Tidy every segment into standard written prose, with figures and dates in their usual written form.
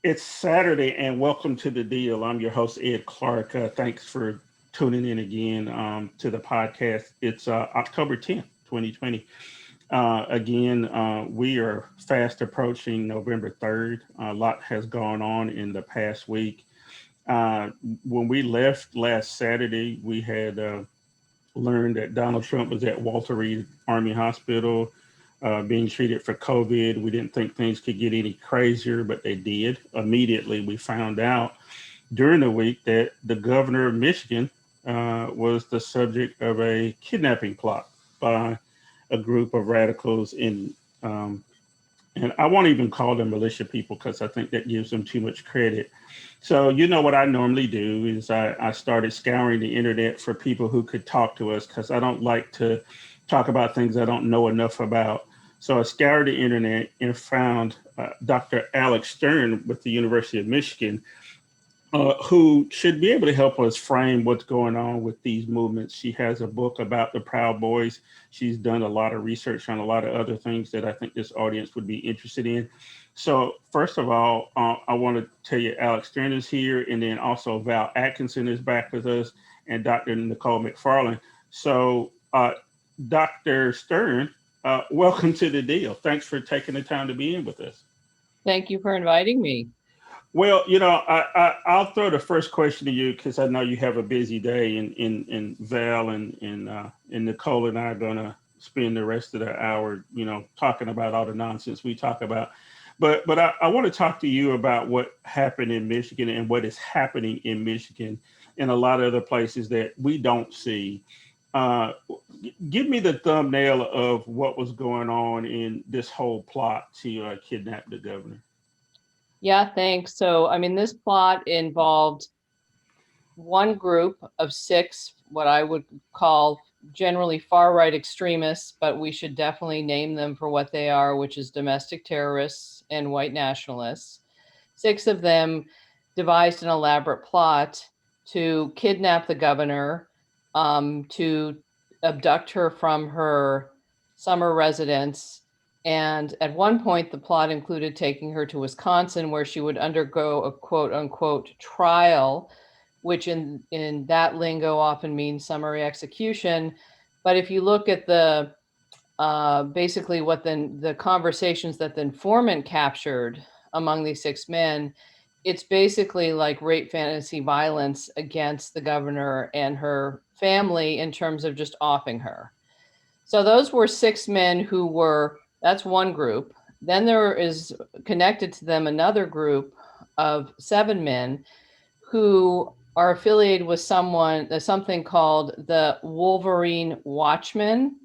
It's Saturday, and welcome to the deal. I'm your host, Ed Clark. Thanks for tuning in again to the podcast. It's October 10th, 2020. We are fast approaching November 3rd. A lot has gone on in the past week. Uh, when we left last Saturday, we had learned that Donald Trump was at Walter Reed Army Hospital being treated for COVID. We didn't think things could get any crazier, but they did. Immediately, we found out during the week that the governor of Michigan was the subject of a kidnapping plot by a group of radicals and I won't even call them militia people because I think that gives them too much credit. So, you know what I normally do is I started scouring the internet for people who could talk to us because I don't like to talk about things I don't know enough about. So I scoured the internet and found Dr. Alex Stern with the University of Michigan, who should be able to help us frame what's going on with these movements. She has a book about the Proud Boys. She's done a lot of research on a lot of other things that I think this audience would be interested in. So, first of all, I want to tell you Alex Stern is here, and then also Val Atkinson is back with us, and Dr. Nicole McFarland. So, Dr. Stern, welcome to the deal. Thanks for taking the time to be in with us. Thank you for inviting me. Well, I'll throw the first question to you because I know you have a busy day, and Val and Nicole and I are gonna spend the rest of the hour, talking about all the nonsense we talk about. But I want to talk to you about what happened in Michigan and what is happening in Michigan and a lot of other places that we don't see. Uh, Give me the thumbnail of what was going on in this whole plot to kidnap the governor. Yeah, thanks. So, this plot involved one group of six, what I would call generally far right extremists, but we should definitely name them for what they are, which is domestic terrorists and white nationalists. Six of them devised an elaborate plot to kidnap the governor, to abduct her from her summer residence. And at one point, the plot included taking her to Wisconsin, where she would undergo a quote unquote trial, which in that lingo often means summary execution. But if you look at the basically what then the conversations that the informant captured among these six men, it's basically like rape fantasy violence against the governor and her family in terms of just offing her. So those were six men who were, that's one group. Then there is connected to them another group of seven men who are affiliated with something called the Wolverine Watchmen.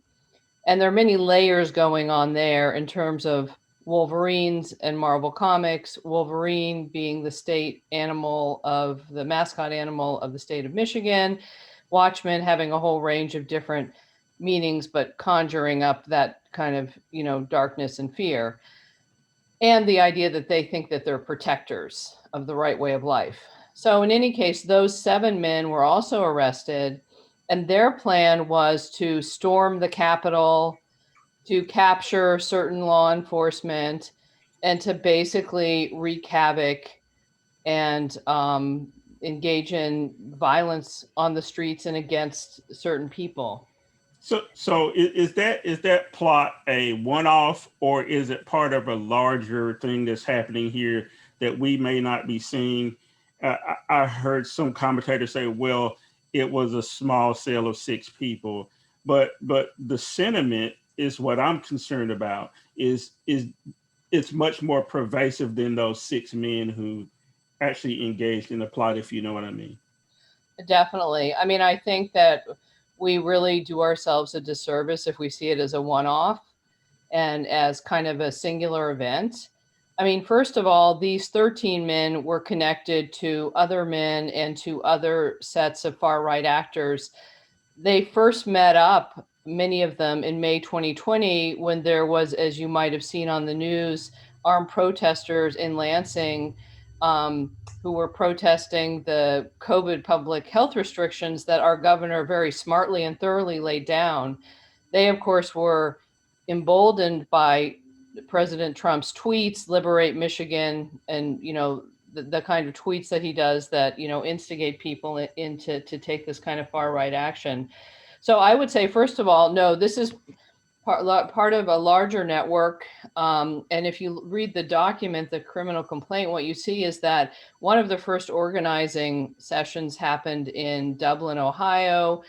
And there are many layers going on there in terms of Wolverines and Marvel Comics. Wolverine being the mascot animal of the state of Michigan. Watchmen having a whole range of different meanings, but conjuring up that kind of, darkness and fear. And the idea that they think that they're protectors of the right way of life. So in any case, those seven men were also arrested, and their plan was to storm the Capitol, to capture certain law enforcement, and to basically wreak havoc and engage in violence on the streets and against certain people. So is that plot a one-off, or is it part of a larger thing that's happening here that we may not be seeing? I heard some commentators say, "Well, it was a small cell of 6 people. But the sentiment is what I'm concerned about. Is it's much more pervasive than those 6 men who actually engaged in the plot, if you know what I mean. Definitely. I mean, I think that we really do ourselves a disservice if we see it as a one-off and as kind of a singular event. I mean, first of all, these 13 men were connected to other men and to other sets of far right actors. They first met up, many of them, in May 2020, when there was, as you might have seen on the news, armed protesters in Lansing who were protesting the COVID public health restrictions that our governor very smartly and thoroughly laid down. They, of course, were emboldened by President Trump's tweets, liberate Michigan, and, you know, the kind of tweets that he does that, you know, instigate people into to take this kind of far right action. So I would say, first of all, no, this is part of a larger network. And if you read the document, the criminal complaint, what you see is that one of the first organizing sessions happened in Dublin, Ohio.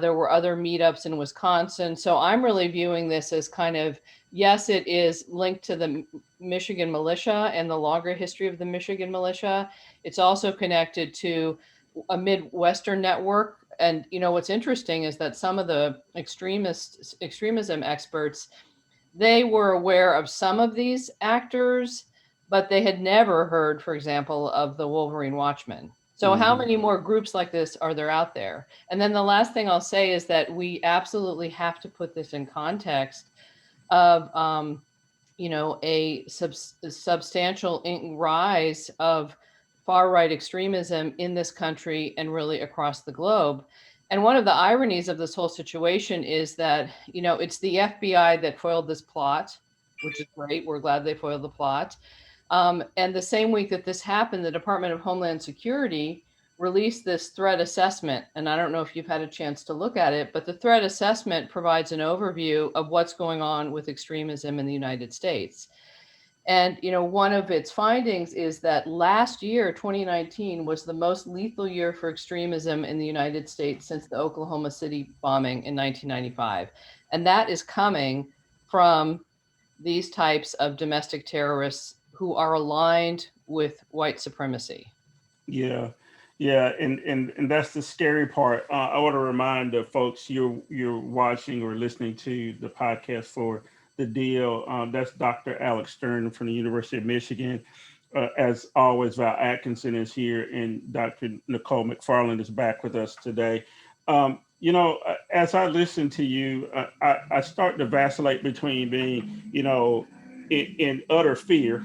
There were other meetups in Wisconsin. So I'm really viewing this as kind of, yes, it is linked to the Michigan militia and the longer history of the Michigan militia. It's also connected to a Midwestern network. And you know what's interesting is that some of the extremism experts, they were aware of some of these actors, but they had never heard, for example, of the Wolverine Watchmen. So how Hmm. many more groups like this are there out there? And then the last thing I'll say is that we absolutely have to put this in context of you know, a substantial rise of far right extremism in this country and really across the globe. And one of the ironies of this whole situation is that, you know, it's the FBI that foiled this plot, which is great. We're glad they foiled the plot. And the same week that this happened, the Department of Homeland Security released this threat assessment. And I don't know if you've had a chance to look at it, but the threat assessment provides an overview of what's going on with extremism in the United States. And, you know, one of its findings is that last year, 2019, was the most lethal year for extremism in the United States since the Oklahoma City bombing in 1995. And that is coming from these types of domestic terrorists who are aligned with white supremacy. Yeah, yeah, and that's the scary part. I want to remind the folks you're watching or listening to the podcast for the deal. That's Dr. Alex Stern from the University of Michigan. As always, Val Atkinson is here, and Dr. Nicole McFarland is back with us today. As I listen to you, I start to vacillate between being, in utter fear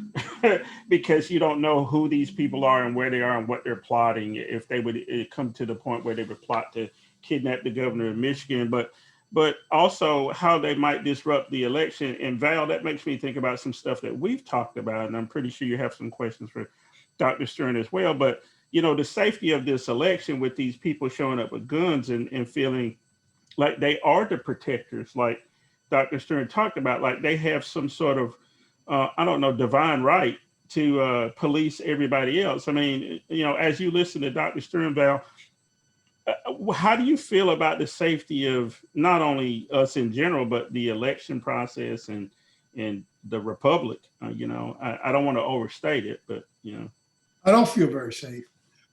because you don't know who these people are and where they are and what they're plotting. If they would come to the point where they would plot to kidnap the governor of Michigan, but also how they might disrupt the election. And Val, that makes me think about some stuff that we've talked about, and I'm pretty sure you have some questions for Dr. Stern as well. But the safety of this election with these people showing up with guns and feeling like they are the protectors, like Dr. Stern talked about, like they have some sort of, I don't know, divine right to police everybody else. I mean, as you listen to Dr. Stern, Val, how do you feel about the safety of not only us in general, but the election process and the republic? I don't want to overstate it, but I don't feel very safe.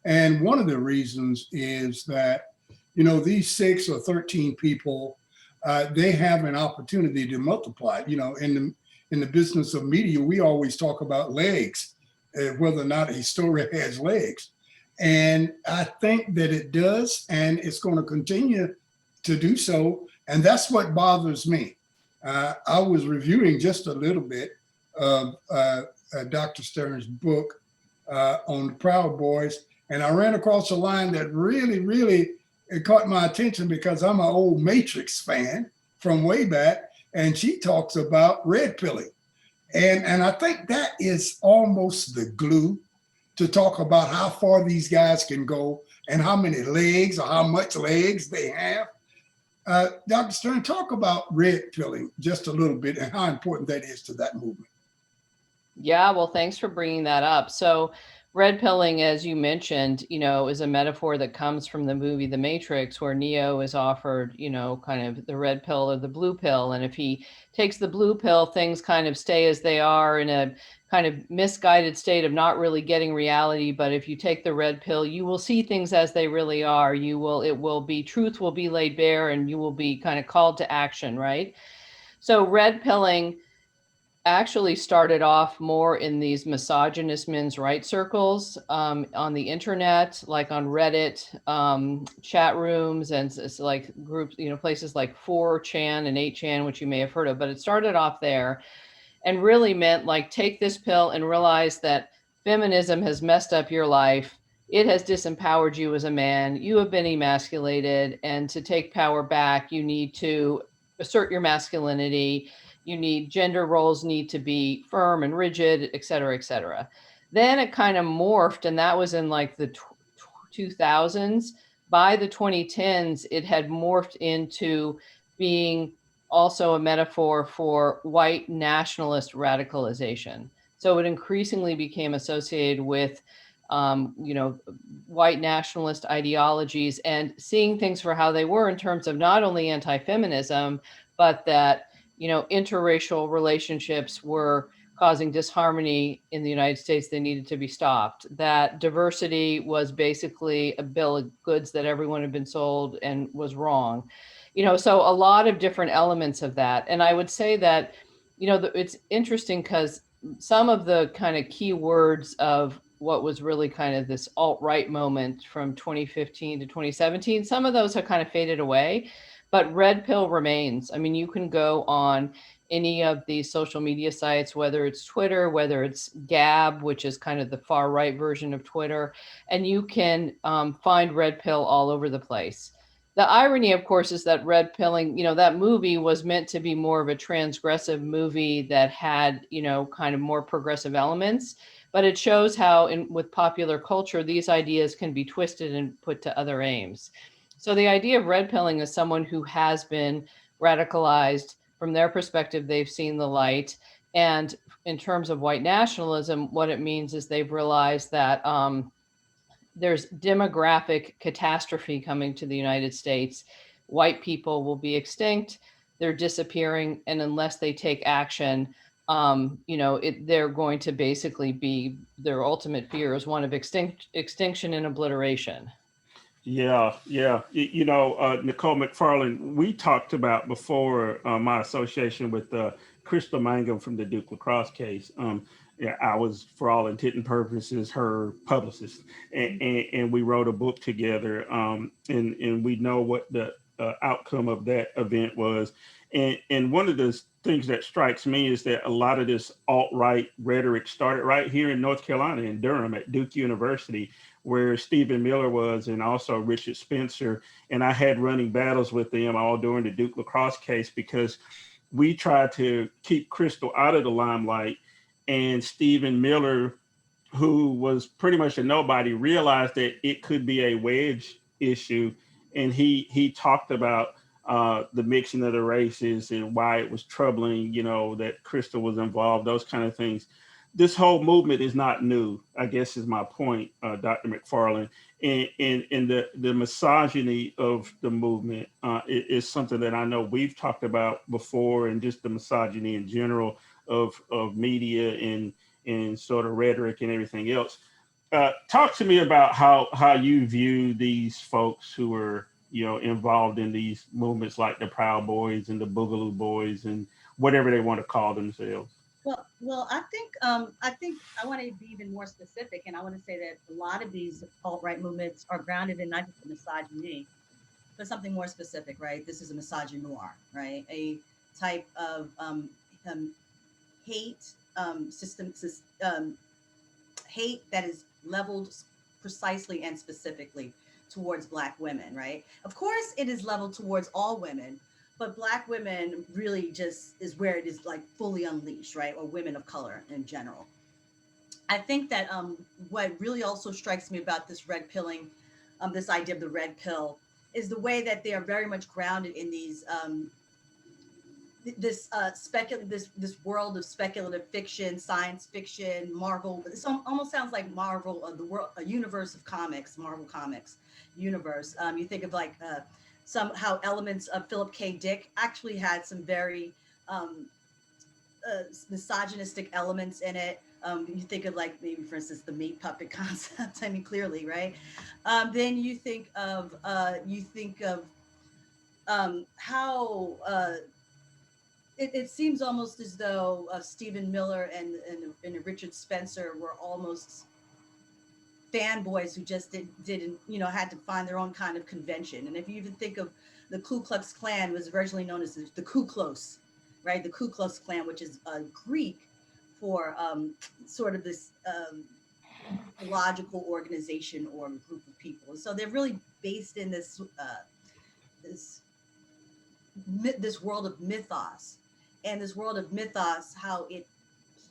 And one of the reasons is that, these 6 or 13 people, they have an opportunity to multiply. In the business of media, we always talk about legs, whether or not a story has legs. And I think that it does, and it's going to continue to do so. And that's what bothers me. I was reviewing just a little bit of Dr. Stern's book on the Proud Boys, and I ran across a line that really, really it caught my attention because I'm an old Matrix fan from way back, and she talks about red pilling. And I think that is almost the glue to talk about how far these guys can go and how many legs or how much legs they have. Dr. Stern, talk about red pilling just a little bit and how important that is to that movement. Yeah, well, thanks for bringing that up. So red pilling, as you mentioned, is a metaphor that comes from the movie The Matrix, where Neo is offered, kind of the red pill or the blue pill. And if he takes the blue pill, things kind of stay as they are in a kind of misguided state of not really getting reality. But if you take the red pill, you will see things as they really are. Truth will be laid bare, and you will be kind of called to action, right? So red pilling actually started off more in these misogynist men's rights circles, on the internet, like on Reddit, chat rooms, and it's like groups, places like 4chan and 8chan, which you may have heard of. But it started off there and really meant like, take this pill and realize that feminism has messed up your life. It has disempowered you as a man. You have been emasculated. And to take power back, you need to assert your masculinity. Gender roles need to be firm and rigid, et cetera, et cetera. Then it kind of morphed, and that was in like the 2000s. By the 2010s, it had morphed into being also a metaphor for white nationalist radicalization. So it increasingly became associated with, white nationalist ideologies, and seeing things for how they were in terms of not only anti-feminism, but that, interracial relationships were causing disharmony in the United States. They needed to be stopped. That diversity was basically a bill of goods that everyone had been sold and was wrong. So a lot of different elements of that. And I would say that, it's interesting because some of the kind of key words of what was really kind of this alt-right moment from 2015 to 2017, some of those have kind of faded away, but red pill remains. I mean, you can go on any of these social media sites, whether it's Twitter, whether it's Gab, which is kind of the far right version of Twitter, and you can find red pill all over the place. The irony, of course, is that red pilling, that movie was meant to be more of a transgressive movie that had, kind of more progressive elements. But it shows how, with popular culture, these ideas can be twisted and put to other aims. So the idea of red pilling is someone who has been radicalized. From their perspective, they've seen the light. And in terms of white nationalism, what it means is they've realized that there's demographic catastrophe coming to the United States. White people will be extinct. They're disappearing. And unless they take action, they're going to basically be, their ultimate fear is one of extinction and obliteration. Yeah, yeah. Nicole McFarland, we talked about before my association with Crystal Mangum from the Duke lacrosse case. Yeah, I was, for all intent and purposes, her publicist, and we wrote a book together. And we know what the outcome of that event was. And one of the things that strikes me is that a lot of this alt-right rhetoric started right here in North Carolina, in Durham, at Duke University, where Stephen Miller was, and also Richard Spencer. And I had running battles with them all during the Duke lacrosse case, because we tried to keep Crystal out of the limelight. And Stephen Miller, who was pretty much a nobody, realized that it could be a wedge issue. And he talked about the mixing of the races and why it was troubling, that Crystal was involved, those kind of things. This whole movement is not new, I guess is my point, Dr. McFarland. And the misogyny of the movement is something that I know we've talked about before, and just the misogyny in general of media and sort of rhetoric and everything else. Talk to me about how you view these folks who are, involved in these movements like the Proud Boys and the Boogaloo Boys and whatever they want to call themselves. Well, I think I want to be even more specific, and I want to say that a lot of these alt-right movements are grounded in not just the misogyny, but something more specific, right? This is a misogynoir, right? A type of hate hate that is leveled precisely and specifically towards Black women, right? Of course, it is leveled towards all women, but Black women really just is where it is like fully unleashed, right? Or women of color in general. I think that what really also strikes me about this red pilling, this idea of the red pill, is the way that they are very much grounded in these this this world of speculative fiction, science fiction, Marvel. It almost sounds like Marvel, the world, a universe of comics, Marvel Comics universe. You think of like somehow elements of Philip K. Dick actually had some very um, misogynistic elements in it. You think of like maybe, for instance, the meat puppet concept. I mean, clearly, right? Then you think of how it seems almost as though Stephen Miller and Richard Spencer were almost fanboys who just didn't, had to find their own kind of convention. And if you even think of the Ku Klux Klan, was originally known as the Ku Klux, right? The Ku Klux Klan, which is Greek for sort of this logical organization or group of people. And so they're really based in this world of mythos, and this world of mythos, how it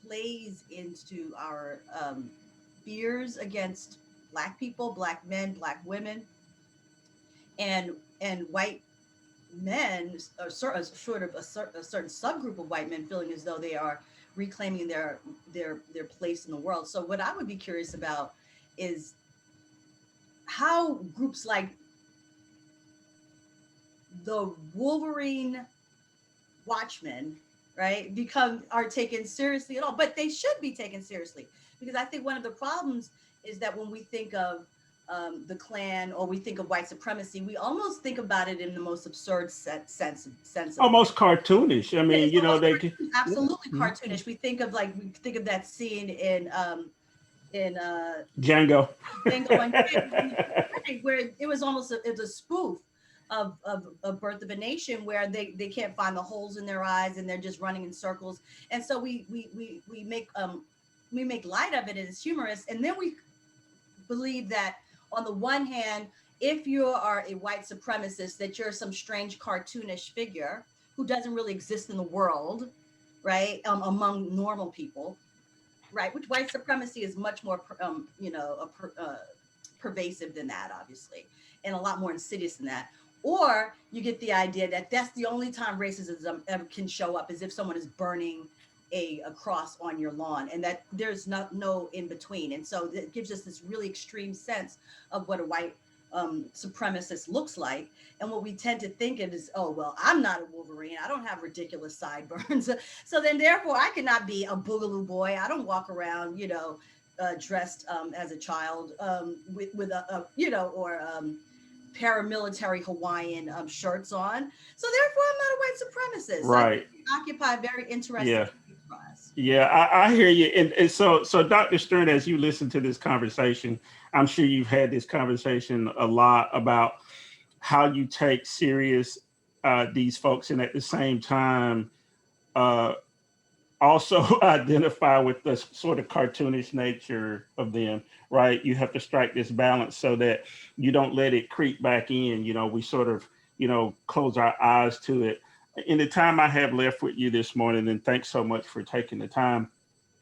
plays into our fears against Black people, Black men, Black women, and white men, or sort of a certain subgroup of white men feeling as though they are reclaiming their place in the world. So what I would be curious about is how groups like the Wolverine Watchmen, right, are taken seriously at all. But they should be taken seriously, because I think one of the problems is that when we think of the Klan, or we think of white supremacy, we almost think about it in the most absurd sense of Almost cartoonish. I mean, absolutely cartoonish. We think of that scene in Django. Where it was almost it's a spoof of Birth of a Nation, where they can't find the holes in their eyes and they're just running in circles. And so we make light of it as humorous, and then we believe that on the one hand, if you are a white supremacist, that you're some strange cartoonish figure who doesn't really exist in the world, right? Among normal people, right? Which white supremacy is much more, pervasive than that, obviously, and a lot more insidious than that. Or you get the idea that that's the only time racism ever can show up, is if someone is burning a cross on your lawn, and that there's no in between. And so it gives us this really extreme sense of what a white supremacist looks like. And what we tend to think of is, oh, well, I'm not a Wolverine, I don't have ridiculous sideburns, so then therefore I cannot be a Boogaloo Boy. I don't walk around, dressed as a child with a paramilitary Hawaiian shirts on. So therefore I'm not a white supremacist. Right. So occupy a very interesting class. Yeah, I hear you. And so Dr. Stern, as you listen to this conversation, I'm sure you've had this conversation a lot about how you take serious these folks, and at the same time also identify with the sort of cartoonish nature of them, right? You have to strike this balance so that you don't let it creep back in. We sort of, close our eyes to it. In the time I have left with you this morning, and thanks so much for taking the time,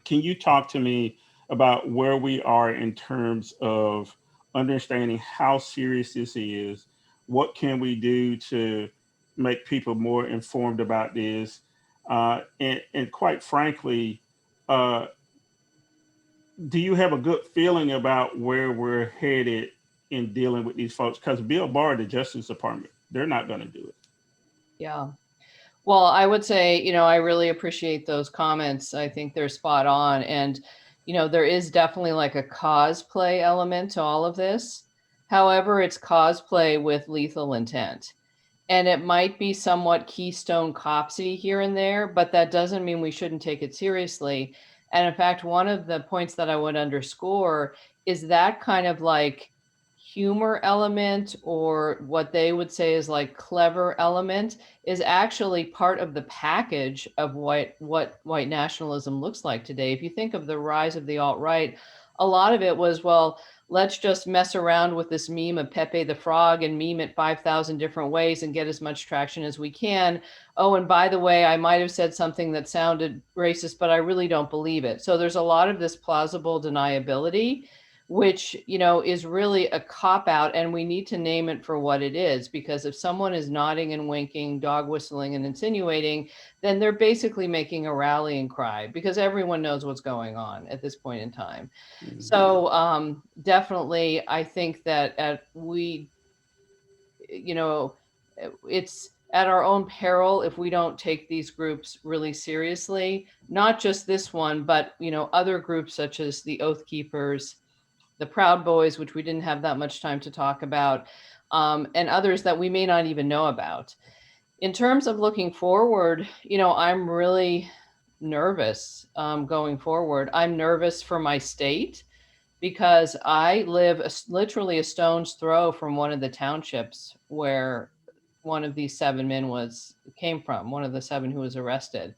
can you talk to me about where we are in terms of understanding how serious this is? What can we do to make people more informed about this? And quite frankly, do you have a good feeling about where we're headed in dealing with these folks? Because Bill Barr, the Justice Department, they're not going to do it. Yeah. Well, I would say, I really appreciate those comments. I think they're spot on. And, there is definitely like a cosplay element to all of this. However, it's cosplay with lethal intent. And it might be somewhat Keystone Copsy here and there, but that doesn't mean we shouldn't take it seriously. And in fact, one of the points that I would underscore is that kind of like humor element, or what they would say is like clever element, is actually part of the package of what white nationalism looks like today. If you think of the rise of the alt-right, a lot of it was, well, let's just mess around with this meme of Pepe the Frog and meme it 5,000 different ways and get as much traction as we can. Oh, and by the way, I might have said something that sounded racist, but I really don't believe it. So there's a lot of this plausible deniability, which, you know, is really a cop out, and we need to name it for what it is, because if someone is nodding and winking, dog whistling and insinuating, then they're basically making a rallying cry, because everyone knows what's going on at this point in time. So definitely, I think that you know, it's at our own peril if we don't take these groups really seriously, not just this one, but, you know, other groups such as the Oath Keepers, the Proud Boys, which we didn't have that much time to talk about, and others that we may not even know about. In terms of looking forward, you know, I'm really nervous going forward. I'm nervous for my state because I live literally a stone's throw from one of the townships where one of these 7 men came from, one of the 7 who was arrested.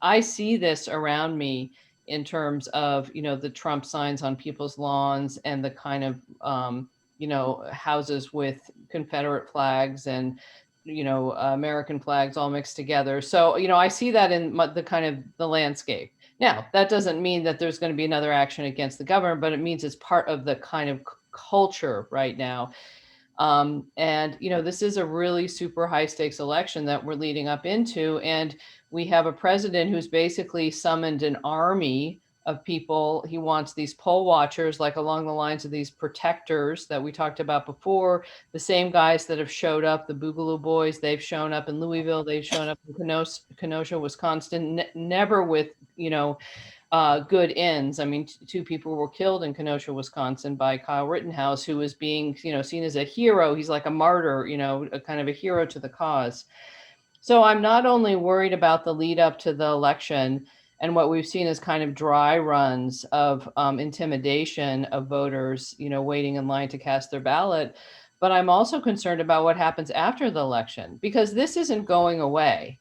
I see this around me in terms of, you know, the Trump signs on people's lawns and the kind of, you know, houses with Confederate flags and, you know, American flags all mixed together. So, you know, I see that in the kind of the landscape. Now, that doesn't mean that there's going to be another action against the government, but it means it's part of the kind of culture right now. And, you know, this is a really super high stakes election that we're leading up into. And we have a president who's basically summoned an army of people. He wants these poll watchers, like along the lines of these protectors that we talked about before, the same guys that have showed up, the Boogaloo Boys, they've shown up in Louisville, they've shown up in Kenosha, Wisconsin, never with, you know, good ends. I mean, 2 people were killed in Kenosha, Wisconsin by Kyle Rittenhouse, who was being, you know, seen as a hero. He's like a martyr, you know, a kind of a hero to the cause. So I'm not only worried about the lead up to the election and what we've seen as kind of dry runs of intimidation of voters, you know, waiting in line to cast their ballot, but I'm also concerned about what happens after the election, because this isn't going away.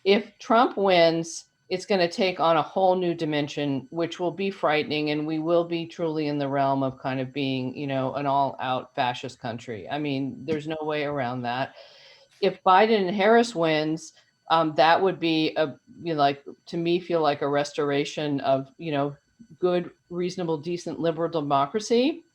If Trump wins, it's going to take on a whole new dimension, which will be frightening. And we will be truly in the realm of kind of being, you know, an all out fascist country. I mean, there's no way around that. If Biden and Harris wins, that would be you know, like, to me, feel like a restoration of, you know, good, reasonable, decent liberal democracy.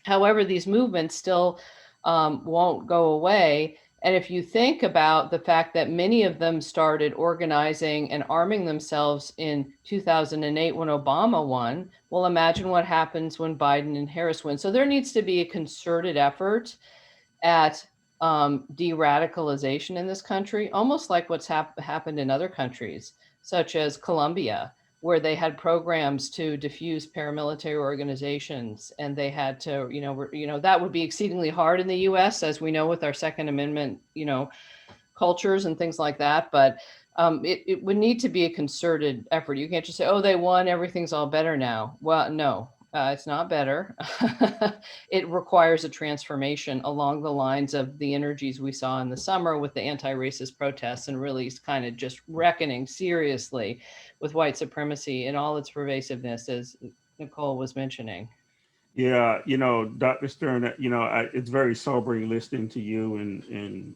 However, these movements still won't go away. And if you think about the fact that many of them started organizing and arming themselves in 2008 when Obama won, well, imagine what happens when Biden and Harris win. So there needs to be a concerted effort at de-radicalization in this country, almost like what's happened in other countries, such as Colombia, where they had programs to diffuse paramilitary organizations, and they had to, you know, that would be exceedingly hard in the U.S., as we know, with our Second Amendment, you know, cultures and things like that. But it would need to be a concerted effort. You can't just say, "Oh, they won, everything's all better now." Well, no, it's not better. It requires a transformation along the lines of the energies we saw in the summer with the anti-racist protests, and really kind of just reckoning seriously with white supremacy in all its pervasiveness, as Nicole was mentioning. Yeah, you know, Dr. Stern, you know, it's very sobering listening to you and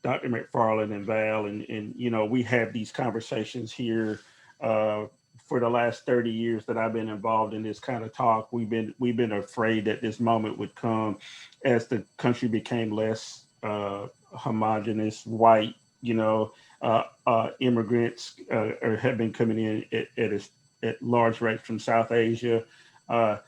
Dr. McFarland and Val, and you know, we have these conversations here for the last 30 years that I've been involved in this kind of talk. We've been afraid that this moment would come as the country became less homogenous, white. You know, immigrants have been coming in at large rates from South Asia. Uh,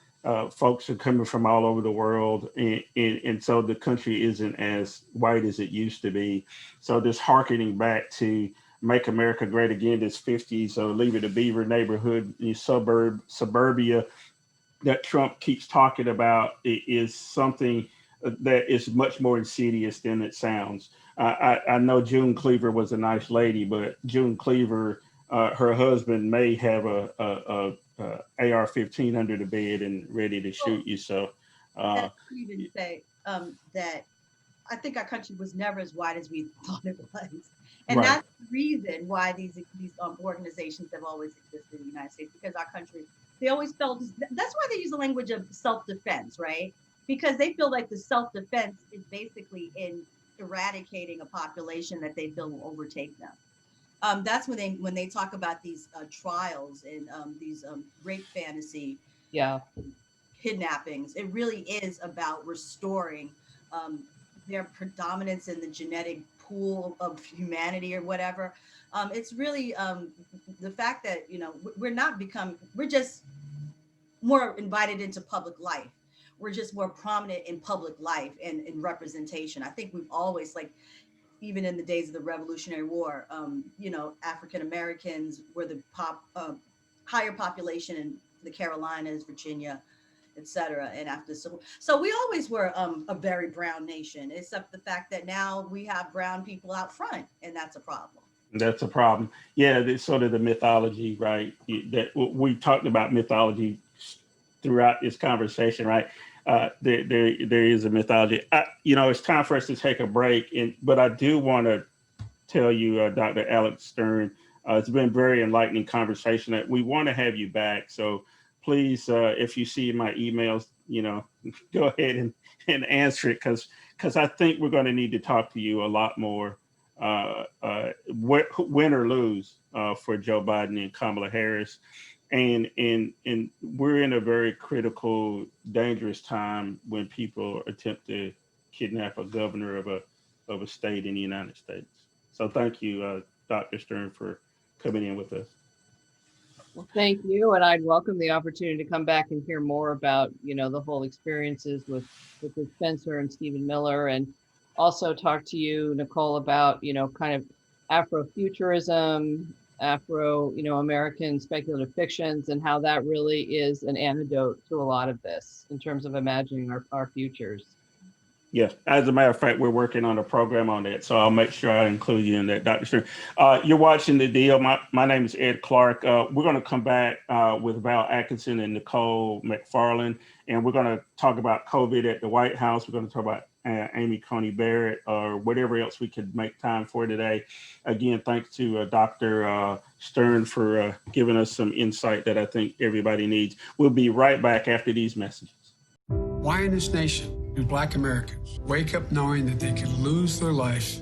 Folks are coming from all over the world, and so the country isn't as white as it used to be. So this harkening back to "Make America Great Again," this 50s or Leave It to Beaver neighborhood, the suburbia that Trump keeps talking about, is something that is much more insidious than it sounds. I know June Cleaver was a nice lady, but June Cleaver, her husband may have a AR-15 under the bed and ready to shoot you. So, And I would even say that I think our country was never as wide as we thought it was, and right, that's the reason why these organizations have always existed in the United States, because our country, they always felt, that's why they use the language of self-defense, right? Because they feel like the self-defense is basically in eradicating a population that they feel will overtake them. That's when they talk about these trials and these rape fantasy Yeah. kidnappings. It really is about restoring their predominance in the genetic pool of humanity or whatever. It's really the fact that, we're just more invited into public life. We're just more prominent in public life and in representation. I think we've always, like, even in the days of the Revolutionary War, African Americans were the higher population in the Carolinas, Virginia, etc. And after so we always were a very brown nation, except the fact that now we have brown people out front, and that's a problem. That's a problem. Yeah, it's sort of the mythology, right? That we talked about mythology throughout this conversation, right? There is a mythology. It's time for us to take a break, but I do want to tell you, Dr. Alex Stern, it's been a very enlightening conversation. That we want to have you back. So please, if you see my emails, go ahead and answer it, because I think we're going to need to talk to you a lot more, win or lose, for Joe Biden and Kamala Harris. And we're in a very critical, dangerous time when people attempt to kidnap a governor of a state in the United States. So thank you, Dr. Stern, for coming in with us. Well, thank you, and I'd welcome the opportunity to come back and hear more about, the whole experiences with Spencer and Stephen Miller, and also talk to you, Nicole, about, kind of Afrofuturism, American speculative fictions, and how that really is an antidote to a lot of this in terms of imagining our futures. Yes, as a matter of fact, we're working on a program on that, so I'll make sure I include you in that, Dr. Stern. You're watching The Deal. My name is Ed Clark. We're going to come back with Val Atkinson and Nicole McFarland, and we're going to talk about COVID at the White House. We're going to talk about Amy Coney Barrett, or whatever else we could make time for today. Again, thanks to Dr. Stern for giving us some insight that I think everybody needs. We'll be right back after these messages. Why in this nation do Black Americans wake up knowing that they could lose their life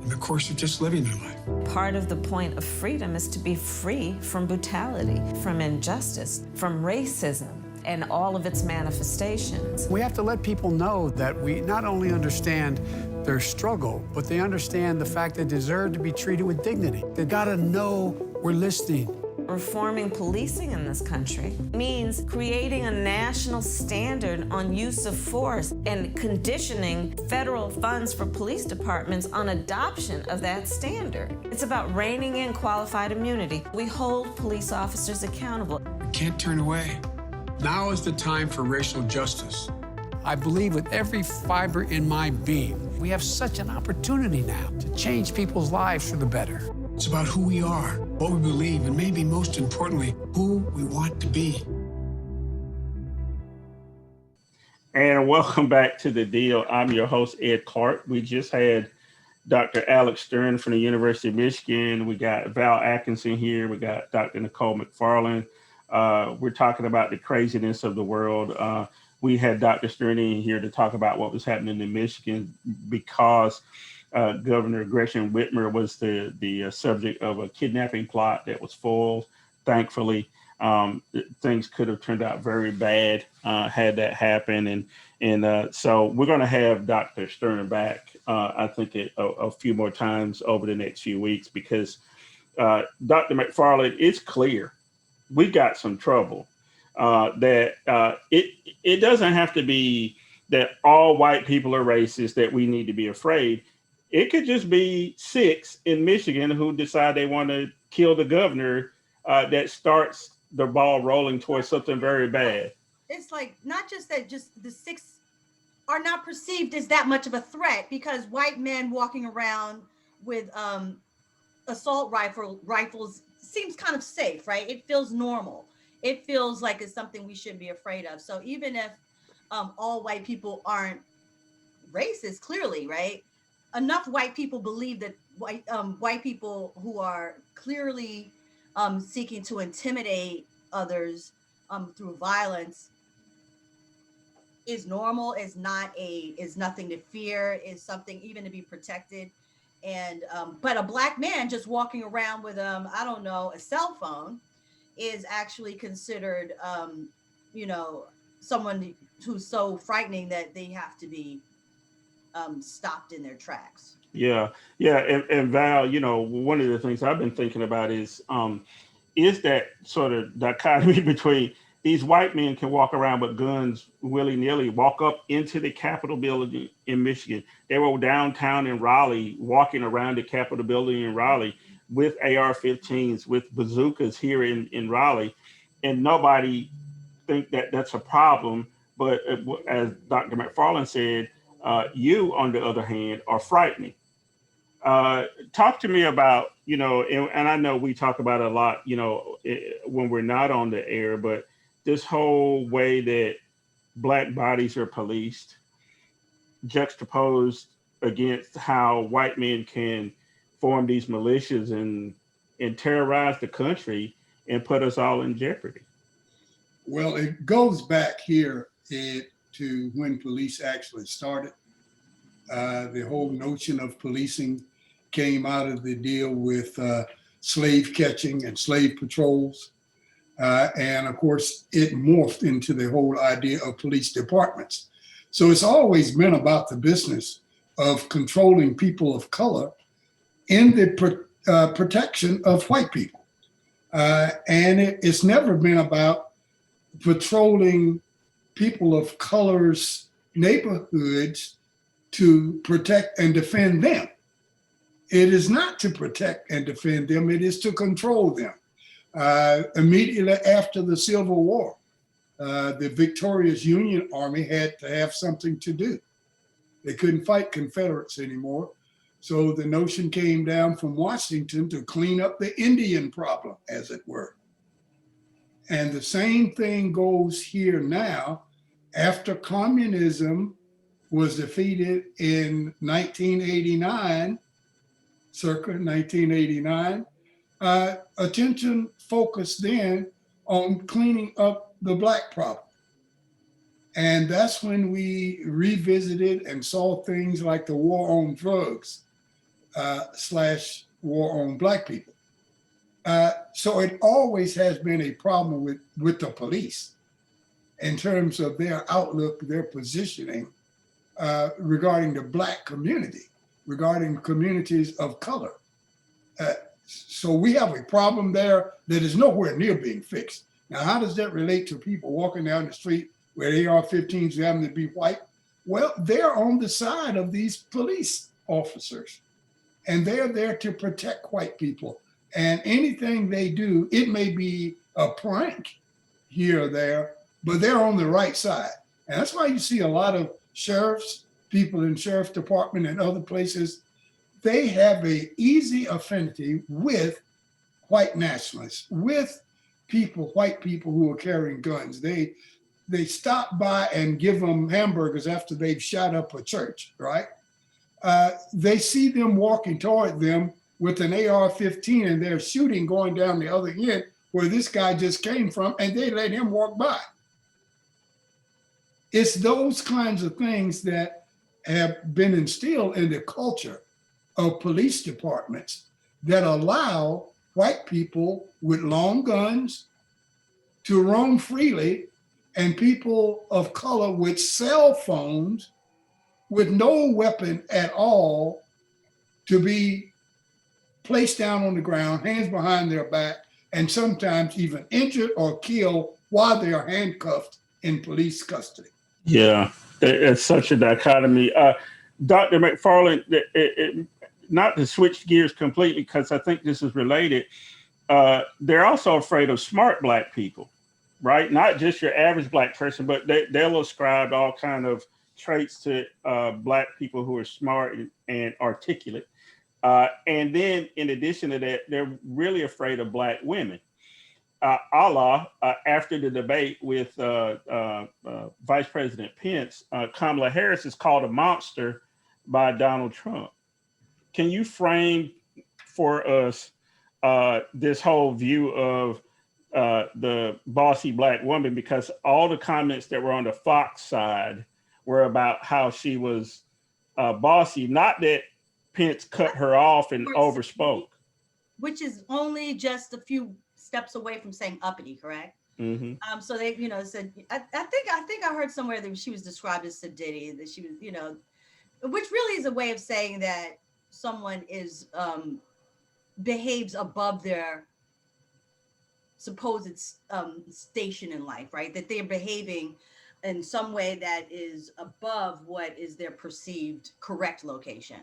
in the course of just living their life? Part of the point of freedom is to be free from brutality, from injustice, from racism, and all of its manifestations. We have to let people know that we not only understand their struggle, but they understand the fact they deserve to be treated with dignity. They gotta know we're listening. Reforming policing in this country means creating a national standard on use of force and conditioning federal funds for police departments on adoption of that standard. It's about reining in qualified immunity. We hold police officers accountable. We can't turn away. Now is the time for racial justice. I believe with every fiber in my being, we have such an opportunity now to change people's lives for the better. It's about who we are, what we believe, and maybe most importantly, who we want to be. And welcome back to The Deal. I'm your host, Ed Clark. We just had Dr. Alex Stern from the University of Michigan. We got Val Atkinson here. We got Dr. Nicole McFarland. We're talking about the craziness of the world. We had Dr. Stern in here to talk about what was happening in Michigan because Governor Gretchen Whitmer was the subject of a kidnapping plot that was foiled. Thankfully, things could have turned out very bad had that happened. And so we're going to have Dr. Stern back, I think, a few more times over the next few weeks because Dr. McFarland, it's clear we got some trouble. That it doesn't have to be that all white people are racist, that we need to be afraid. It could just be 6 in Michigan who decide they want to kill the governor that starts the ball rolling towards something very bad. It's like not just that, just the 6 are not perceived as that much of a threat because white men walking around with assault rifles seems kind of safe, right? It feels normal. It feels like it's something we shouldn't be afraid of. So even if all white people aren't racist, clearly, right? Enough white people believe that white people who are clearly seeking to intimidate others through violence is normal, is nothing to fear, is something even to be protected. And but a black man just walking around with I don't know, a cell phone is actually considered someone who's so frightening that they have to be stopped in their tracks. Yeah, yeah, and Val, one of the things I've been thinking about is that sort of dichotomy between these white men can walk around with guns willy nilly, walk up into the Capitol building in Michigan. They were downtown in Raleigh, walking around the Capitol building in Raleigh with AR-15s, with bazookas here in Raleigh, and nobody think that that's a problem. But as Dr. McFarland said, you, on the other hand, are frightening. Talk to me about, and I know we talk about it a lot, when we're not on the air, but this whole way that Black bodies are policed, juxtaposed against how white men can form these militias and terrorize the country and put us all in jeopardy. Well, it goes back here to when police actually started. The whole notion of policing came out of the deal with slave catching and slave patrols. And of course, it morphed into the whole idea of police departments. So it's always been about the business of controlling people of color in the protection of white people. And it's never been about patrolling people of color's neighborhoods to protect and defend them. It is not to protect and defend them, it is to control them. Immediately after the Civil War, the victorious Union Army had to have something to do. They couldn't fight Confederates anymore. So the notion came down from Washington to clean up the Indian problem, as it were. And the same thing goes here now. After communism was defeated in 1989, circa 1989, attention focused then on cleaning up the Black problem. And that's when we revisited and saw things like the war on drugs / war on Black people. So it always has been a problem with the police in terms of their outlook, their positioning regarding the Black community, regarding communities of color. So we have a problem there that is nowhere near being fixed. Now, how does that relate to people walking down the street where AR-15s happen to be white? Well, they're on the side of these police officers, and they're there to protect white people. And anything they do, it may be a prank here or there, but they're on the right side. And that's why you see a lot of sheriffs, people in sheriff's department and other places, they have an easy affinity with white nationalists, with white people who are carrying guns. They stop by and give them hamburgers after they've shot up a church, right? They see them walking toward them with an AR-15 and they're shooting going down the other end where this guy just came from, and they let him walk by. It's those kinds of things that have been instilled in the culture of police departments that allow white people with long guns to roam freely, and people of color with cell phones with no weapon at all to be placed down on the ground, hands behind their back, and sometimes even injured or killed while they are handcuffed in police custody. Yeah, it's such a dichotomy. Dr. McFarland, not to switch gears completely, because I think this is related, they're also afraid of smart Black people, right? Not just your average Black person, but they'll ascribe all kind of traits to Black people who are smart and articulate. And then in addition to that, they're really afraid of Black women. After the debate with Vice President Pence, Kamala Harris is called a monster by Donald Trump. Can you frame for us this whole view of the bossy Black woman? Because all the comments that were on the Fox side were about how she was bossy, not that Pence cut her off and overspoke. Which is only just a few steps away from saying uppity, correct? Hmm. So they, said, I think I heard somewhere that she was described as sedity, that she was, which really is a way of saying that someone is behaves above their supposed station in life, right? That they're behaving in some way that is above what is their perceived correct location.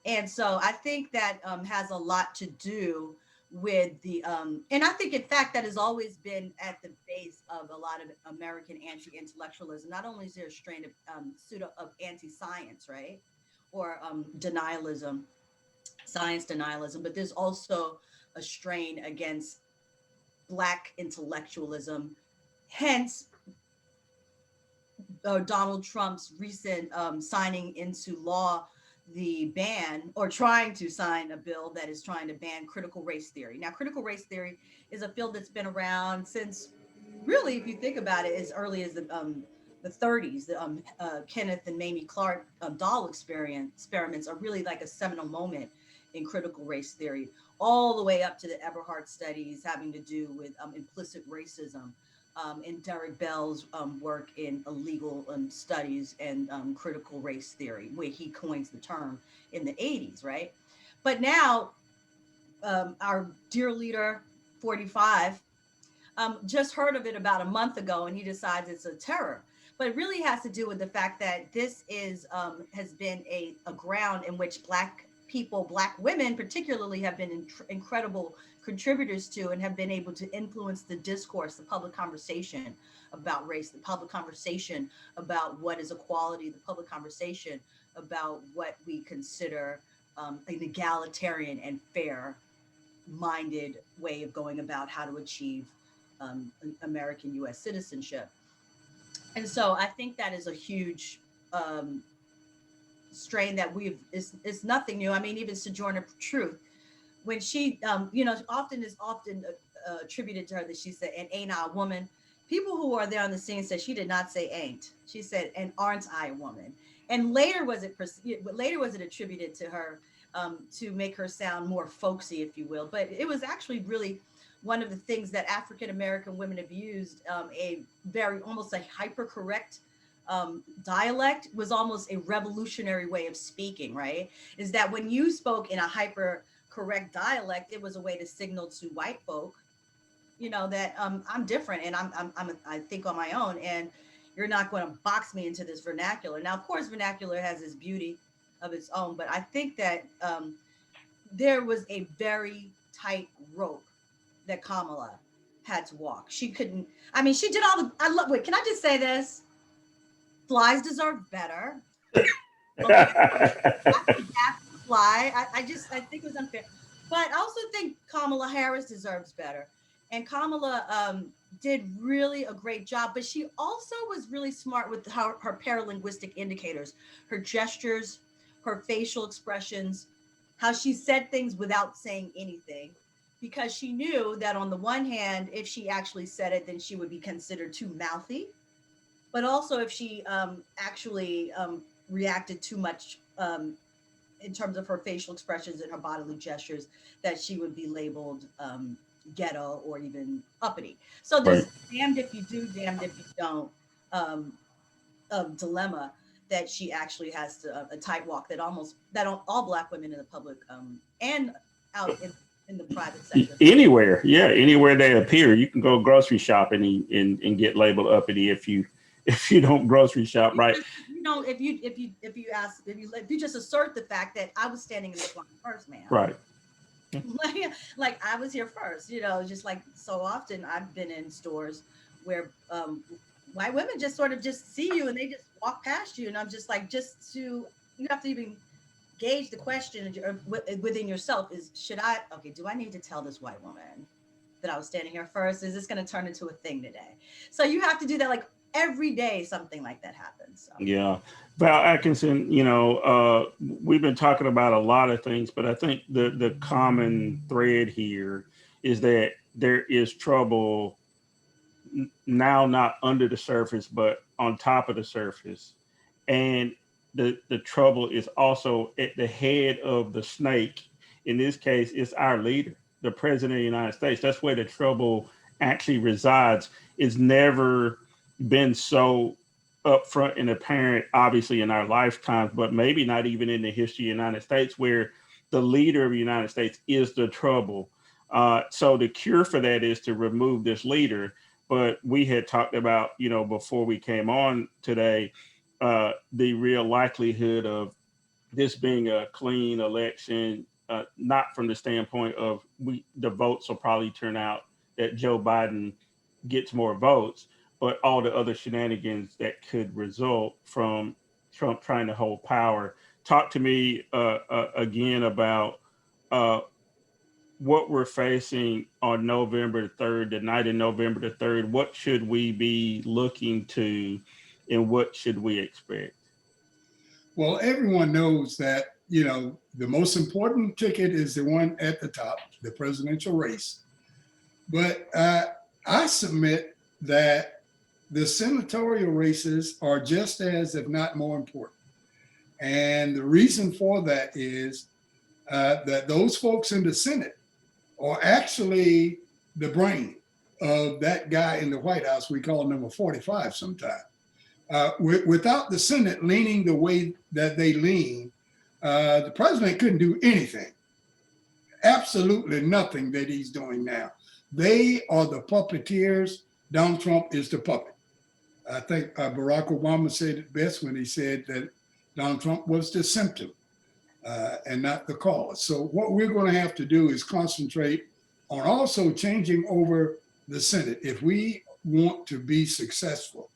And so I think that has a lot to do with the, and I think in fact that has always been at the base of a lot of American anti-intellectualism. Not only is there a strain of pseudo of anti-science, right, or denialism, science denialism, but there's also a strain against Black intellectualism. Hence, Donald Trump's recent signing into law the ban, or trying to sign a bill that is trying to ban critical race theory. Now, critical race theory is a field that's been around since, really, if you think about it, as early as the 30s. The Kenneth and Mamie Clark doll experiments are really like a seminal moment in critical race theory, all the way up to the Eberhard studies having to do with implicit racism, and Derek Bell's work in illegal studies and critical race theory, where he coins the term in the 80s, right? But now, our dear leader, 45, just heard of it about a month ago, and he decides it's a terror. But it really has to do with the fact that this has been a ground in which Black people, Black women particularly, have been incredible contributors to, and have been able to influence the discourse, the public conversation about race, the public conversation about what is equality, the public conversation about what we consider an egalitarian and fair minded way of going about how to achieve American U.S. citizenship. And so I think that is a huge strain that it's nothing new. I mean, even Sojourner Truth, when she, often attributed to her that she said, "And ain't I a woman?" People who are there on the scene said she did not say "ain't." She said, "And aren't I a woman?" And later was it attributed to her to make her sound more folksy, if you will. But it was actually really one of the things that African American women have used, a very almost a hyper correct dialect was almost a revolutionary way of speaking, right? Is that when you spoke in a hyper correct dialect, it was a way to signal to white folk, that I'm different, and I think on my own, and you're not going to box me into this vernacular. Now, of course, vernacular has its beauty of its own, but I think that there was a very tight rope that Kamala had to walk. She couldn't. I mean, she did all the. I love. Wait, can I just say this? Flies deserve better. Fly. I think it was unfair. But I also think Kamala Harris deserves better. And Kamala did really a great job, but she also was really smart with her paralinguistic indicators, her gestures, her facial expressions, how she said things without saying anything, because she knew that on the one hand, if she actually said it, then she would be considered too mouthy. But also if she actually reacted too much in terms of her facial expressions and her bodily gestures, that she would be labeled ghetto or even uppity. So there's damned if you do, damned if you don't dilemma that she actually has to a tight walk that all Black women in the public and out in the private sector. Anywhere they appear, you can go grocery shopping and get labeled uppity if you don't grocery shop, right? If you just assert the fact that I was standing in this line first, man. Right. like I was here first, just like so often I've been in stores where white women just sort of just see you and they just walk past you, and I'm just like, you have to even gauge the question within yourself is, do I need to tell this white woman that I was standing here first? Is this going to turn into a thing today? So you have to do that, like every day something like that happens. So. Yeah. Val Atkinson, we've been talking about a lot of things, but I think the common thread here is that there is trouble now, not under the surface, but on top of the surface. And the trouble is also at the head of the snake. In this case, it's our leader, the president of the United States. That's where the trouble actually resides. it's never been so upfront and apparent, obviously in our lifetimes, but maybe not even in the history of the United States, where the leader of the United States is the trouble. So the cure for that is to remove this leader. But we had talked about, before we came on today, the real likelihood of this being a clean election, not from the standpoint of the votes will probably turn out that Joe Biden gets more votes, but all the other shenanigans that could result from Trump trying to hold power. Talk to me again about what we're facing on November the 3rd, the night of November the 3rd. What should we be looking to, and what should we expect? Well, everyone knows that, the most important ticket is the one at the top, the presidential race. But I submit that the senatorial races are just as, if not more important. And the reason for that is that those folks in the Senate are actually the brain of that guy in the White House. We call number 45 sometimes. Without the Senate leaning the way that they lean, the president couldn't do anything. Absolutely nothing that he's doing now. They are the puppeteers. Donald Trump is the puppet. I think Barack Obama said it best when he said that Donald Trump was the symptom and not the cause. So what we're going to have to do is concentrate on also changing over the Senate if we want to be successful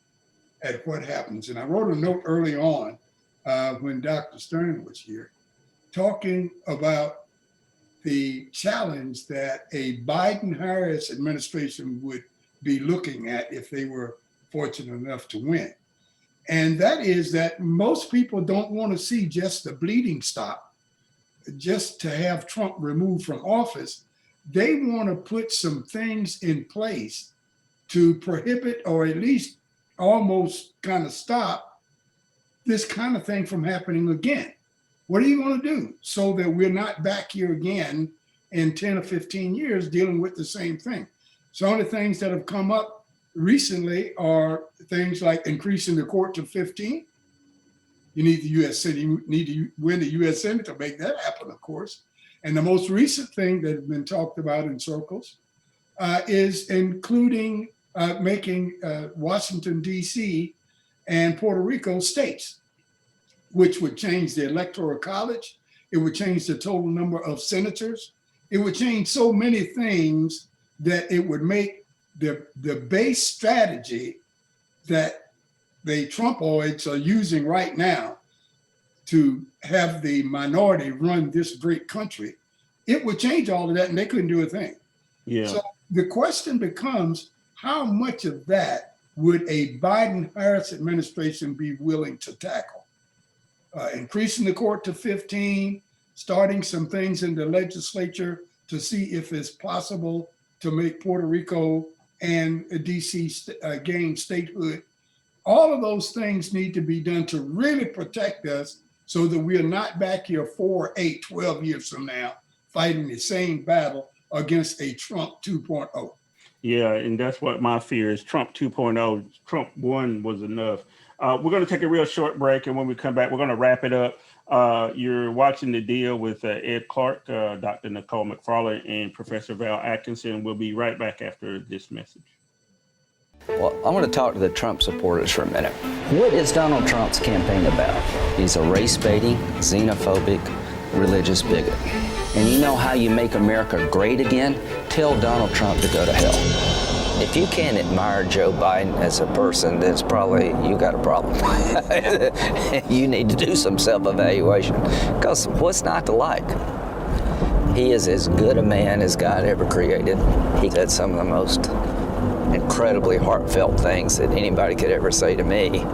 at what happens. And I wrote a note early on when Dr. Stern was here, talking about the challenge that a Biden-Harris administration would be looking at if they were fortunate enough to win. And that is that most people don't want to see just the bleeding stop, just to have Trump removed from office. They want to put some things in place to prohibit, or at least almost kind of stop this kind of thing from happening again. What are you going to do so that we're not back here again in 10 or 15 years dealing with the same thing? Some of the things that have come up recently are things like increasing the court to 15. You need the U.S. Senate, you need to win the U.S. Senate to make that happen, of course. And the most recent thing that has been talked about in circles is including making Washington, D.C. and Puerto Rico states, which would change the electoral college. It would change the total number of senators. It would change so many things that it would make the base strategy that the Trumpoids are using right now to have the minority run this great country. It would change all of that, and they couldn't do a thing. Yeah. So the question becomes, how much of that would a Biden-Harris administration be willing to tackle? Increasing the court to 15, starting some things in the legislature to see if it's possible to make Puerto Rico and DC gain statehood. All of those things need to be done to really protect us so that we are not back here 4, 8, 12 years from now fighting the same battle against a Trump 2.0. Yeah, and that's what my fear is. Trump 2.0, Trump 1 was enough. We're going to take a real short break, and when we come back, we're going to wrap it up. You're watching The Deal with Ed Clark, Dr. Nicole McFarland, and Professor Val Atkinson. We'll be right back after this message. Well, I want to talk to the Trump supporters for a minute. What is Donald Trump's campaign about? He's a race-baiting, xenophobic, religious bigot. And you know how you make America great again? Tell Donald Trump to go to hell. If you can't admire Joe Biden as a person, that's probably, you got a problem. You need to do some self-evaluation, because what's not to like? He is as good a man as God ever created. He said some of the most incredibly heartfelt things that anybody could ever say to me.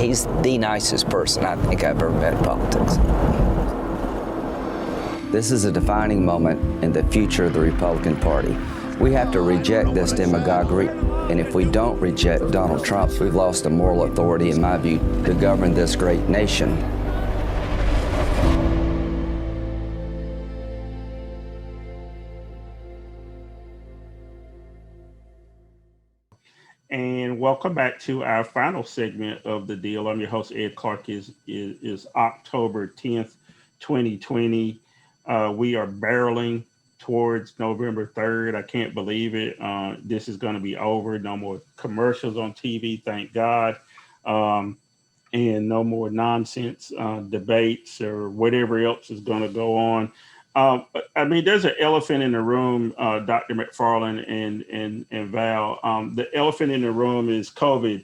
He's the nicest person I think I've ever met in politics. This is a defining moment in the future of the Republican Party. We have to reject this demagoguery, and if we don't reject Donald Trump, we've lost the moral authority, in my view, to govern this great nation. welcome back to our final segment of the deal. I'm your host, Ed Clark. Is October 10th, 2020. We are barreling towards November 3rd. I can't believe it. This is going to be over. No more commercials on TV, thank God. And no more nonsense debates or whatever else is going to go on. I mean, there's an elephant in the room, Dr. McFarland and Val. The elephant in the room is COVID.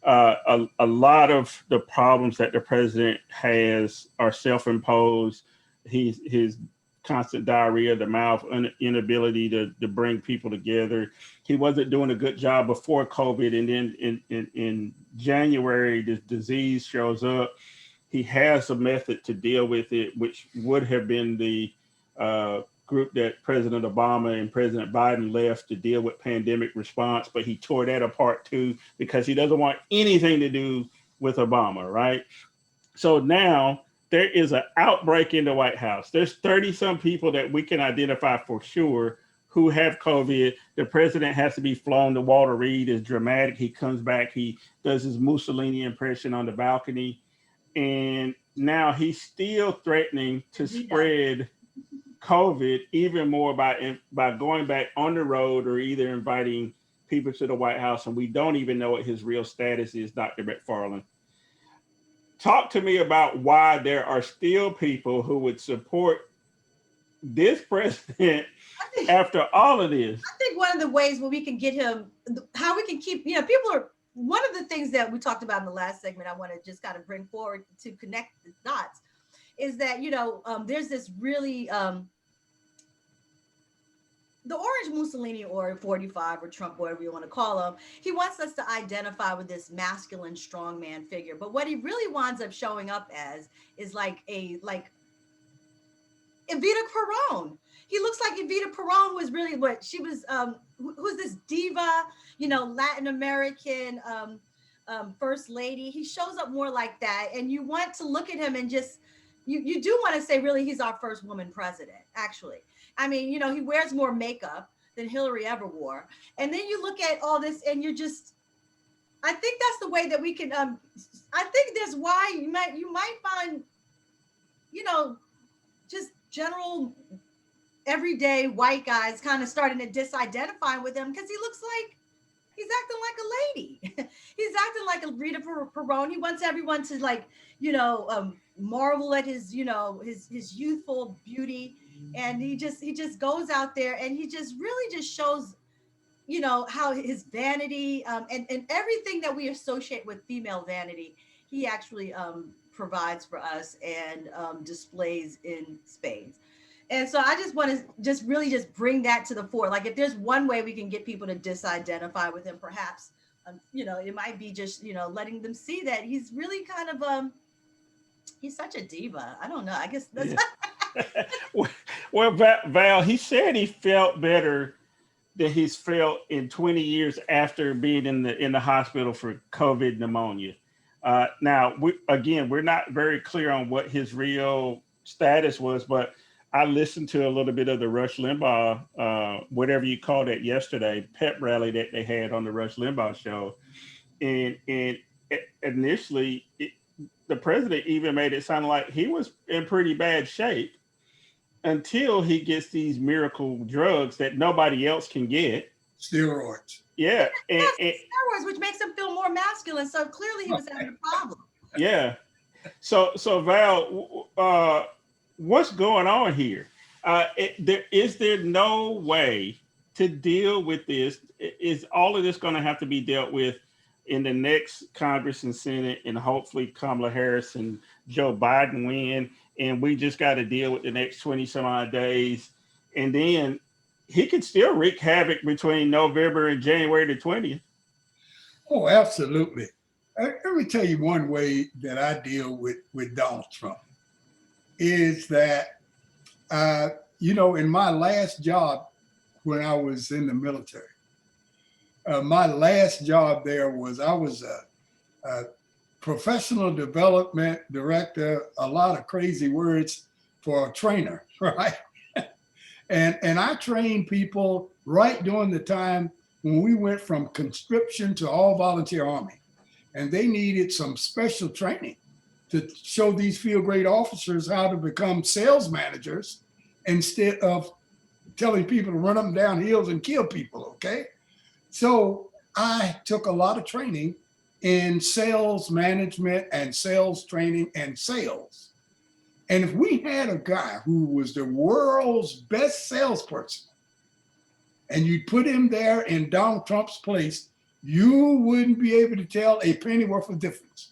A lot of the problems that the president has are self-imposed. His constant diarrhea of the mouth, inability to bring people together. He wasn't doing a good job before COVID. And then in January, this disease shows up. He has a method to deal with it, which would have been the group that President Obama and President Biden left to deal with pandemic response, but he tore that apart too, because he doesn't want anything to do with Obama, right? So now there is an outbreak in the White House. There's 30 some people that we can identify for sure who have COVID. The president has to be flown to Walter Reed. It's dramatic. He comes back, he does his Mussolini impression on the balcony, and now he's still threatening to spread COVID even more by going back on the road or either inviting people to the White House. And we don't even know what his real status is, Dr. McFarland. Talk to me about why there are still people who would support this president after all of this. I think one of the ways where we can get him, how we can keep, people are, one of the things that we talked about in the last segment, I want to just kind of bring forward to connect the dots, is that, there's this really, the orange Mussolini or 45 or Trump, whatever you want to call him, he wants us to identify with this masculine strongman figure. But what he really winds up showing up as is like Evita Peron. He looks like Evita Peron was really what she was, who's this diva, Latin American first lady. He shows up more like that. And you want to look at him and just, you do want to say, really, he's our first woman president, actually. I mean, he wears more makeup than Hillary ever wore. And then you look at all this and you're just, I think that's the way that we can, I think that's why you might find, just general everyday white guys kind of starting to disidentify with him because he looks like he's acting like a lady. He's acting like a Rita Peron. He wants everyone to marvel at his, his youthful beauty. And he just goes out there and he just really just shows, how his vanity and everything that we associate with female vanity, he actually provides for us and displays in spades. And so I just want to really bring that to the fore. Like if there's one way we can get people to disidentify with him, perhaps, it might be just, letting them see that he's really kind of, he's such a diva. I don't know. I guess that's... Yeah. Well, Val, he said he felt better than he's felt in 20 years after being in the hospital for COVID pneumonia. Now, we're not very clear on what his real status was, but I listened to a little bit of the Rush Limbaugh, whatever you called it yesterday, pep rally that they had on the Rush Limbaugh show. And initially, the president even made it sound like he was in pretty bad shape until he gets these miracle drugs that nobody else can get. Steroids. Yeah. And steroids, which makes him feel more masculine. So clearly he was having a problem. Yeah. So Val, what's going on here? Is there no way to deal with this? Is all of this going to have to be dealt with in the next Congress and Senate, and hopefully Kamala Harris and Joe Biden win, and we just got to deal with the next 20 some odd days, and then he could still wreak havoc between November and January the 20th? Oh, absolutely. Let me tell you one way that I deal with Donald Trump is that, in my last job when I was in the military, my last job there was I was a professional development director, a lot of crazy words for a trainer, right? And I trained people right during the time when we went from conscription to all volunteer army, and they needed some special training to show these field grade officers how to become sales managers instead of telling people to run up and down hills and kill people, okay? So I took a lot of training in sales management and sales training and sales. And if we had a guy who was the world's best salesperson and you put him there in Donald Trump's place, you wouldn't be able to tell a penny worth of difference.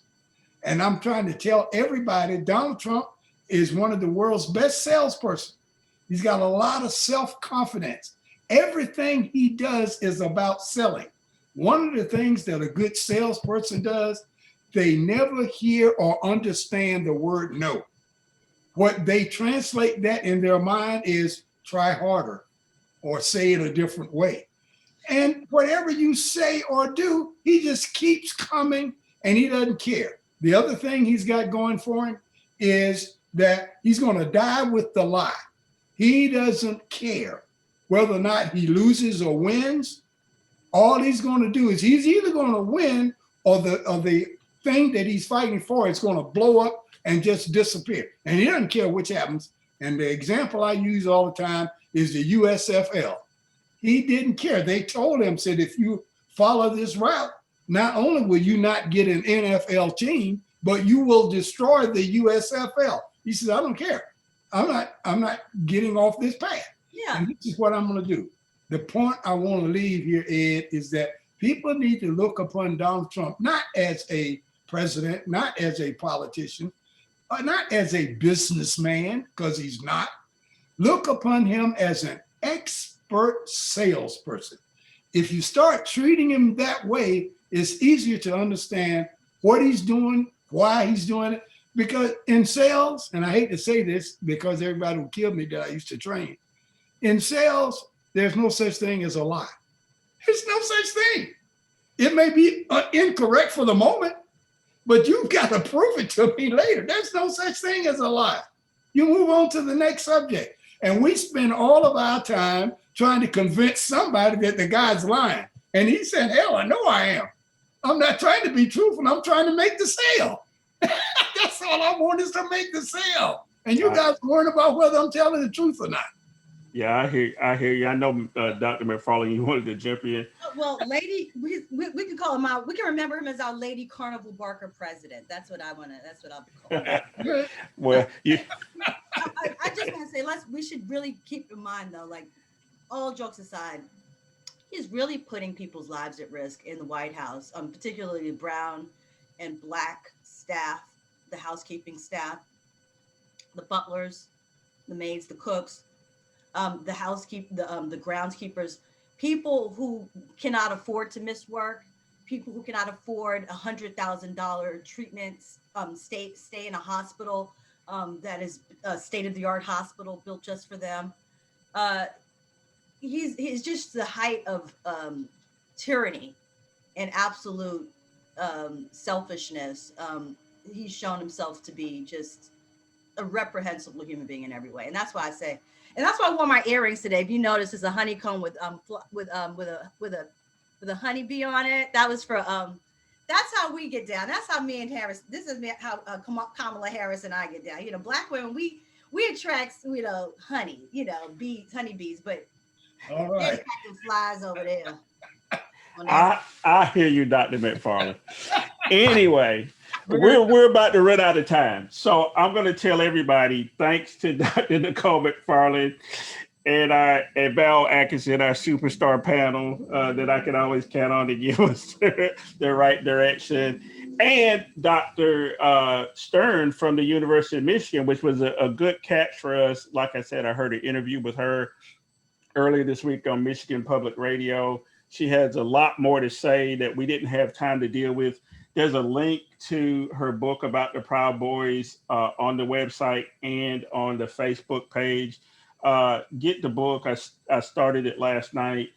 And I'm trying to tell everybody, Donald Trump is one of the world's best salesperson. He's got a lot of self-confidence. Everything he does is about selling. One of the things that a good salesperson does, they never hear or understand the word no. What they translate that in their mind is try harder or say it a different way. And whatever you say or do, he just keeps coming and he doesn't care. The other thing he's got going for him is that he's going to die with the lie. He doesn't care whether or not he loses or wins. All he's going to do is he's either going to win or the thing that he's fighting for is going to blow up and just disappear. And he doesn't care which happens. And the example I use all the time is the USFL. He didn't care. They told him, said, if you follow this route, not only will you not get an NFL team, but you will destroy the USFL. He says, I don't care. I'm not getting off this path. Yeah. And this is what I'm going to do. The point I want to leave here, Ed, is that people need to look upon Donald Trump not as a president, not as a politician, not as a businessman, because he's not. Look upon him as an expert salesperson. If you start treating him that way, it's easier to understand what he's doing, why he's doing it. Because in sales, and I hate to say this because everybody will kill me that I used to train, in sales, there's no such thing as a lie. There's no such thing. It may be incorrect for the moment, but you've got to prove it to me later. There's no such thing as a lie. You move on to the next subject. And we spend all of our time trying to convince somebody that the guy's lying. And he said, hell, I know I am. I'm not trying to be truthful. I'm trying to make the sale. That's all I want is to make the sale. And you guys worrying about whether I'm telling the truth or not. Yeah, I hear you. I know, Dr. McFarland, you wanted to jump in. Well, lady, we can call him out. We can remember him as our Lady Carnival Barker president. That's what I'll be calling. Well, I just want to say, we should really keep in mind though, like all jokes aside, he's really putting people's lives at risk in the White House, particularly Brown and Black staff, the housekeeping staff, the butlers, the maids, the cooks. The groundskeepers, people who cannot afford to miss work, people who cannot afford $100,000 treatments, stay in a hospital that is a state-of-the-art hospital built just for them. He's just the height of tyranny and absolute selfishness. He's shown himself to be just a reprehensible human being in every way, and that's why I say. And that's why I wore my earrings today. If you notice, it's a honeycomb with a honeybee on it. That was for that's how we get down. That's how me and Harris. This is how Kamala Harris and I get down. You know, Black women, we attract honey. Honeybees. But all right, attracting flies over there. I hear you, Dr. McFarland. Anyway. We're about to run out of time. So I'm going to tell everybody, thanks to Dr. Nicole McFarland and Val Atkinson, our superstar panel that I can always count on to give us the right direction, and Dr. Stern from the University of Michigan, which was a good catch for us. Like I said, I heard an interview with her earlier this week on Michigan Public Radio. She has a lot more to say that we didn't have time to deal with. There's a link to her book about the Proud Boys on the website and on the Facebook page. Get the book. I started it last night.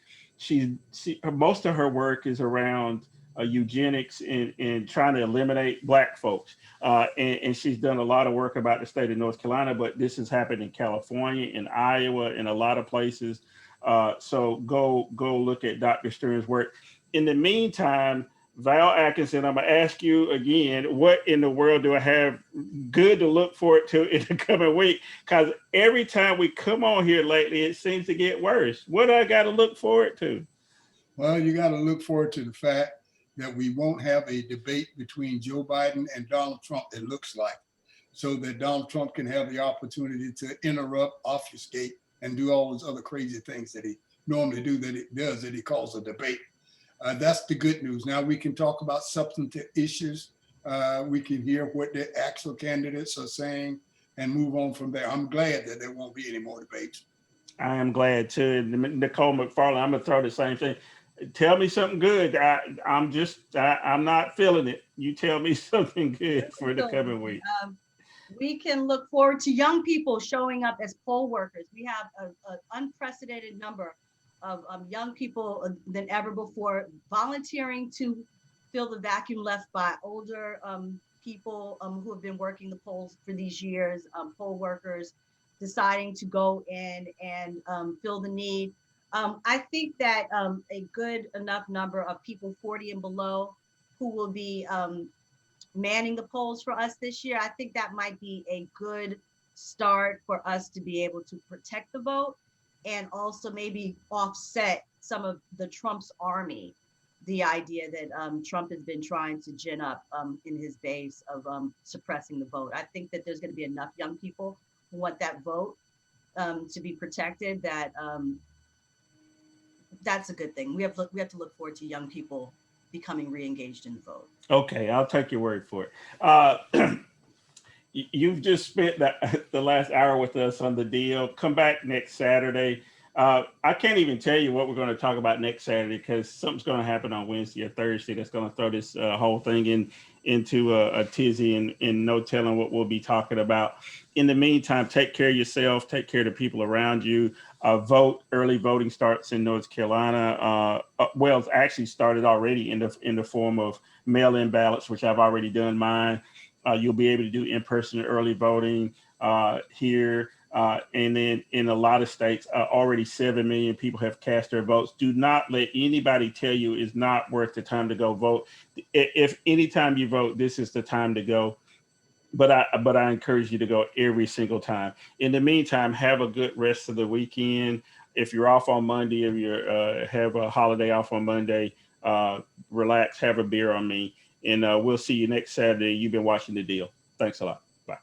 Most of her work is around eugenics and trying to eliminate Black folks. And she's done a lot of work about the state of North Carolina, but this has happened in California, in Iowa, in a lot of places. So go look at Dr. Stern's work. In the meantime, Val Atkinson, I'm gonna ask you again, what in the world do I have good to look forward to in the coming week? Because every time we come on here lately, it seems to get worse. What do I got to look forward to? Well, you got to look forward to the fact that we won't have a debate between Joe Biden and Donald Trump, it looks like, so that Donald Trump can have the opportunity to interrupt, obfuscate, and do all those other crazy things that he normally that he calls a debate. That's the good news. Now we can talk about substantive issues. We can hear what the actual candidates are saying and move on from there. I'm glad that there won't be any more debates. I am glad too. Nicole McFarland, I'm gonna throw the same thing. Tell me something good. I'm not feeling it. You tell me something good for the coming week. We can look forward to young people showing up as poll workers. We have an unprecedented number of young people than ever before volunteering to fill the vacuum left by older people who have been working the polls for these years, poll workers deciding to go in and fill the need. I think that a good enough number of people 40 and below who will be manning the polls for us this year, I think that might be a good start for us to be able to protect the vote and also maybe offset some of the Trump's army, the idea that Trump has been trying to gin up in his base of suppressing the vote. I think that there's going to be enough young people who want that vote to be protected that that's a good thing. We have to look forward to young people becoming re-engaged in the vote. Okay, I'll take your word for it. You've just spent the last hour with us on the deal. Come back next Saturday. I can't even tell you what we're going to talk about next Saturday because something's going to happen on Wednesday or Thursday that's going to throw this whole thing into a tizzy and no telling what we'll be talking about. In the meantime, take care of yourself, take care of the people around you. Vote. Early voting starts in North Carolina. Well, it's actually started already in the form of mail-in ballots, which I've already done mine. You'll be able to do in-person early voting here. And then in a lot of states, already 7 million people have cast their votes. Do not let anybody tell you it's not worth the time to go vote. If anytime you vote, this is the time to go. But I encourage you to go every single time. In the meantime, have a good rest of the weekend. If you're off on Monday, if you have a holiday off on Monday, relax, have a beer on me. And we'll see you next Saturday. You've been watching The Deal. Thanks a lot. Bye.